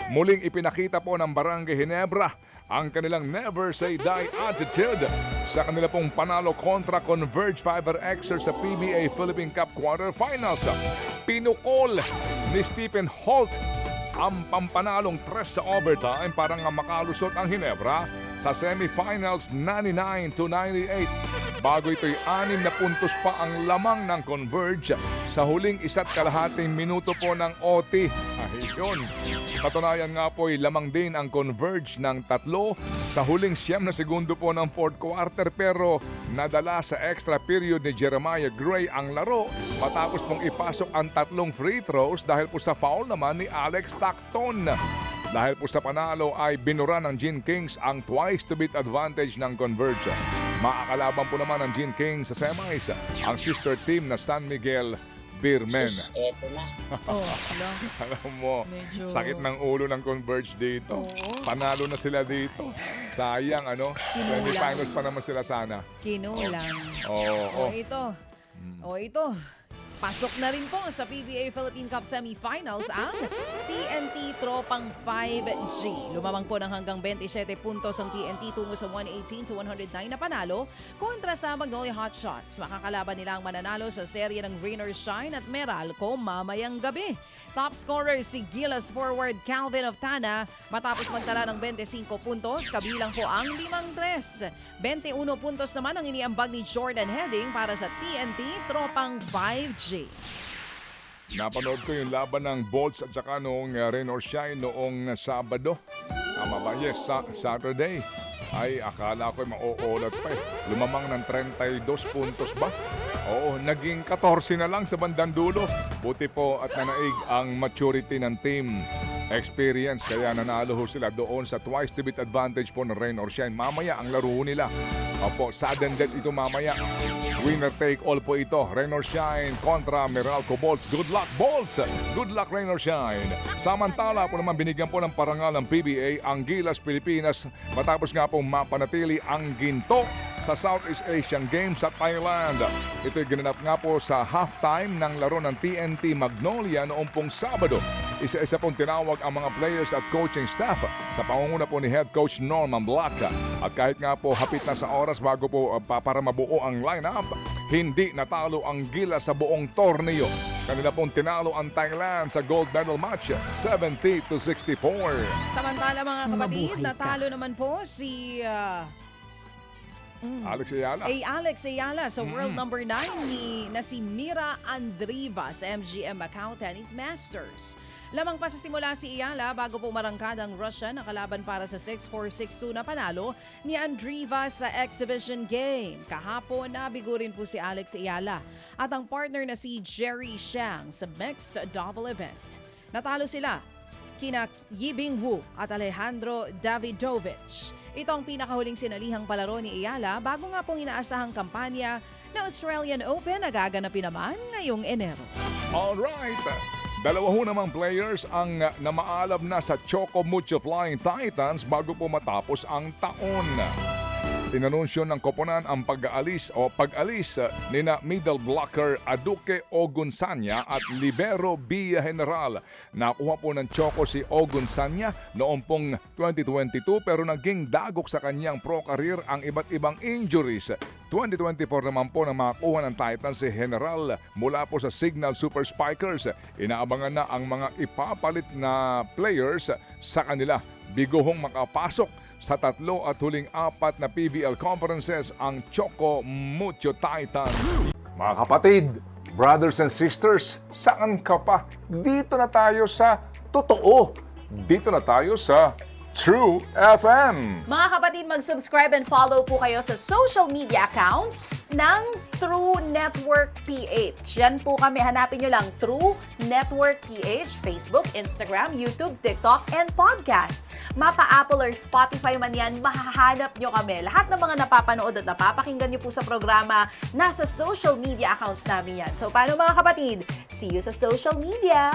Muling ipinakita po ng Barangay Ginebra ang kanilang never say die attitude sa kanila pong panalo kontra Converge Fiber Xers sa PBA Philippine Cup Quarterfinals. Pinukol ni Stephen Holt ang pampanalong 3 sa overtime para nga makalusot ang Ginebra sa semifinals 99-98. Bago ito'y 6 na puntos pa ang lamang ng Converge sa huling 1.5 minuto po ng OT. Ayun. Katunayan nga po'y lamang din ang Converge ng 3 sa huling 9 na segundo po ng fourth quarter pero nadala sa extra period ni Jeremiah Gray ang laro matapos pong ipasok ang 3 free throws dahil po sa foul naman ni Alex Stockton. Dahil po sa panalo ay binura ng Gene Kings ang twice-to-beat advantage ng Converge. Maakalaban po naman ng Gene Kings sa semis ang sister team na San Miguel Beermen. Eto na. Alam mo, Medyo sakit ng ulo ng Converge dito. Oo. Panalo na sila dito. Sayang, ano? Kinulang. Semifinals pa naman sila sana. Kinulang. Oo. Ito. Pasok na rin po sa PBA Philippine Cup Semifinals ang TNT Tropang 5G. Lumamang po ng hanggang 27 puntos ang TNT tungo sa 118-109 na panalo kontra sa Magnolia Hotshots. Makakalaban nila ang mananalo sa serye ng Rain or Shine at Meralco mamayang gabi. Top scorer si Gilas forward Calvin of Tana matapos magtala ng 25 puntos, kabilang po ang 5-3. 21 puntos naman ang iniambag ni Jordan Heading para sa TNT Tropang 5G. Napanood ko yung laban ng Bolts at saka noong Rain or Shine noong Sabado. Tama ba? Yes, Saturday. Ay, akala ko mauulat pa eh. Lumamang ng 32 puntos ba? Oo, naging 14 na lang sa bandang dulo. Buti po at nanaig ang maturity ng team. Experience, kaya nanalo ho sila doon sa twice-to-beat advantage po ng Rain or Shine. Mamaya ang laro nila. Opo, sudden death ito mamaya. Winner take all po ito. Rain or Shine kontra Meralco Bolts. Good luck, Bolts! Good luck, Rain or Shine. Samantala po naman binigyan po ng parangal ng PBA ang Gilas Pilipinas matapos nga pong mapanatili ang ginto sa Southeast Asian Games sa Thailand. Ito'y ginanap nga po sa halftime ng laro ng TNT Magnolia noong pong Sabado. Isa-isa pong tinawag ang mga players at coaching staff sa pangunguna po ni Head Coach Norman Black. At kahit nga po hapit na sa oras bago po para mabuo ang lineup, hindi natalo ang Gilas sa buong torneo. Kanila pong tinalo ang Thailand sa gold medal match, 70-64. Samantala mga kapatid, Mabuhay ka. natalo naman po si Alex Ayala. Alex Ayala sa world number 9 na si Mira Andriva sa MGM Macau Tennis Masters. Lamang pa sa simula si Ayala bago po marangkada ang Russia na kalaban para sa 6-4, 6-2 na panalo ni Andriva sa exhibition game. Kahapon nabigo rin po si Alex Ayala at ang partner na si Jerry Shang sa mixed double event. Natalo sila kina Yibing Wu at Alejandro Davidovich. Ito ang pinakahuling sinalihang palaro ni Ayala bago nga pong inaasahang kampanya na Australian Open na gaganapin naman ngayong Enero. Alright. Dalawa ho namang players ang namaalab na sa Choco Mucho Flying Titans bago po matapos ang taon. Tinanunsyo ng koponan ang pag-alis nina middle blocker Aduke Ogunsanya at libero Villa General. Nakuha po ng Choco si Ogunsanya noong pong 2022 pero naging dagok sa kanyang pro career ang iba't ibang injuries. 2024 naman po na makakuha ng Titans si General mula po sa Signal Super Spikers. Inaabangan na ang mga ipapalit na players sa kanila. Biguhong makapasok sa 3 at huling 4 na PVL conferences ang Choco Mucho Titans. Mga kapatid, brothers and sisters, saan ka pa? Dito na tayo sa totoo. Dito na tayo sa True FM. Mga kapatid, mag-subscribe and follow po kayo sa social media accounts ng True Network PH. Yan po kami. Hanapin nyo lang True Network PH, Facebook, Instagram, YouTube, TikTok, and podcast. Mapa Apple or Spotify man yan, mahahanap nyo kami. Lahat ng mga napapanood at napapakinggan nyo po sa programa, nasa social media accounts namin yan. So, paano mga kapatid? See you sa social media!